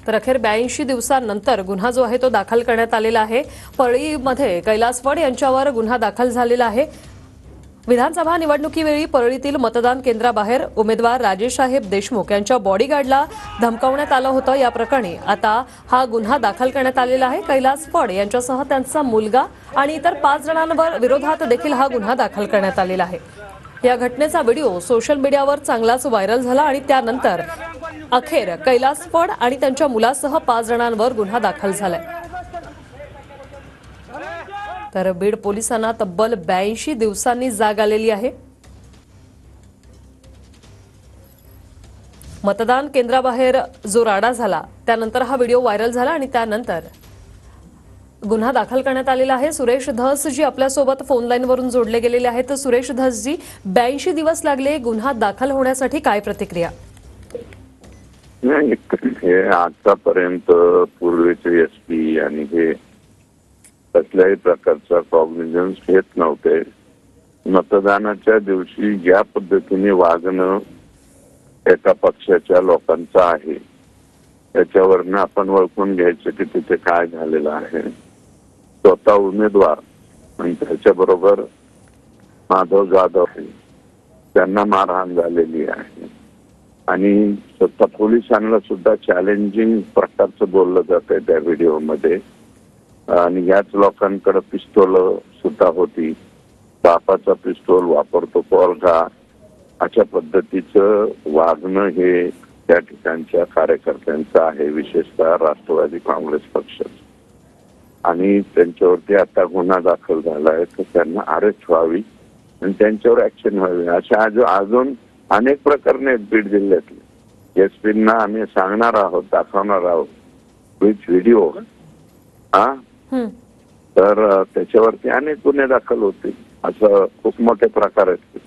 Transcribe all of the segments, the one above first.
तर अखेर 82 दिवसांनंतर गुन्हा जो आहे तो दाखल करण्यात आलेला आहे। परळीमध्ये कैलास फड यांच्यावर गुन्हा दाखल झालेला आहे। विधानसभा निवडणुकीवेळी परळीतील मतदान केंद्राबाहेर उमेदवार राजेशसाहेब देशमुख यांच्या बॉडीगार्डला धमकावण्यात आलं होतं। या प्रकरणी आता हा गुन्हा दाखल करण्यात आलेला आहे। कैलास फड यांच्यासह त्यांचा मुलगा आणि इतर 5 जणांवर विरोधात देखील हा गुन्हा दाखल करण्यात आलेला आहे। या घटनेचा व्हिडिओ सोशल मीडियावर चांगलाच व्हायरल झाला आणि त्यानंतर अखेर कैलास फड आणि त्यांच्या मुलासह 5 जणांवर गुन्हा दाखल झालाय। तर बीड पोलिसांना तब्बल 82 दिवसांनी जाग आलेली आहे। मतदान केंद्राबाहेर जो राडा झाला त्यानंतर हा व्हिडिओ व्हायरल झाला आणि त्यानंतर गुन्हा दाखल करण्यात आलेला आहे। सुरेश धस जी आपल्यासोबत फोन लाईनवरून जोडले गेलेले आहेत। तर सुरेश धस जी, 82 दिवस लागले गुन्हा दाखल होण्यासाठी, काय प्रतिक्रिया? नाही, हे आतापर्यंत पूर्वीचे एसपी आणि हे कसल्याही प्रकारचा कॉग्निझन्स घेत नव्हते। मतदानाच्या दिवशी ज्या पद्धतीने वागणं एका पक्षाच्या लोकांचं आहे त्याच्यावरनं आपण ओळखून घ्यायचं की तिथे काय झालेलं आहे। स्वतः उमेदवार आणि त्याच्याबरोबर माधव जाधव त्यांना मारहाण झालेली आहे आणि स्वतः पोलिसांना सुद्धा चॅलेंजिंग प्रकारचं बोललं जातंय त्या व्हिडिओमध्ये। आणि याच लोकांकडे पिस्तोल सुद्धा होती, बापाचा पिस्तोल वापरतो पोरगा, अशा पद्धतीचं वागणं हे त्या ठिकाणच्या कार्यकर्त्यांचं आहे, विशेषतः राष्ट्रवादी काँग्रेस पक्षाचं। आणि त्यांच्यावरती आता गुन्हा दाखल झाला आहे, तर त्यांना अरेस्ट व्हावी आणि त्यांच्यावर ऍक्शन व्हावी। अशा अजून अनेक प्रकरणे आहेत बीड जिल्ह्यातले। एसपींना आम्ही सांगणार आहोत, दाखवणार आहोत विथ व्हिडिओ, तर त्याच्यावरती अनेक गुन्हे दाखल होतील। असं खूप मोठे प्रकार आहेत।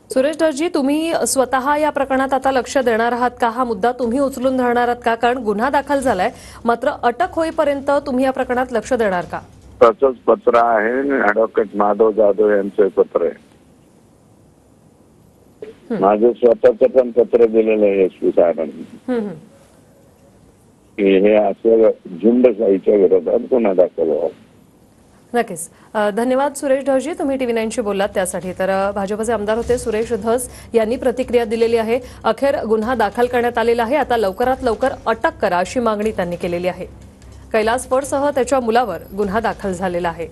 सुरेश धसजी, तुम्ही स्वतः या प्रकरणात आता लक्ष देणार आहात का? हा मुद्दा तुम्ही उचलून धरणार आहात का? कारण गुन्हा दाखल झालाय, मात्र अटक होईपर्यंत तुम्ही या प्रकरणात लक्ष देणार का? तसंच पत्र आहे, ऍडव्होकेट माधव जाधव यांचं पत्र आहे, माझं स्वतःचं पण पत्र दिलेलं आहे एसपी साहेबांनी की हे असं झुंडशाहीच्या विरोधात गुन्हा दाखल व्हावा। नक्कीच, धन्यवाद सुरेश धसजी, तुम्ही टीव्ही 9शी बोललात त्यासाठी। तर भाजपचे आमदार होते सुरेश धस यांनी प्रतिक्रिया दिलेली आहे। अखेर गुन्हा दाखल करण्यात आलेला आहे, आता लवकरात लवकर अटक करा अशी मागणी त्यांनी केलेली आहे। कैलास फडसह त्याच्या मुलावर गुन्हा दाखल झालेला आहे।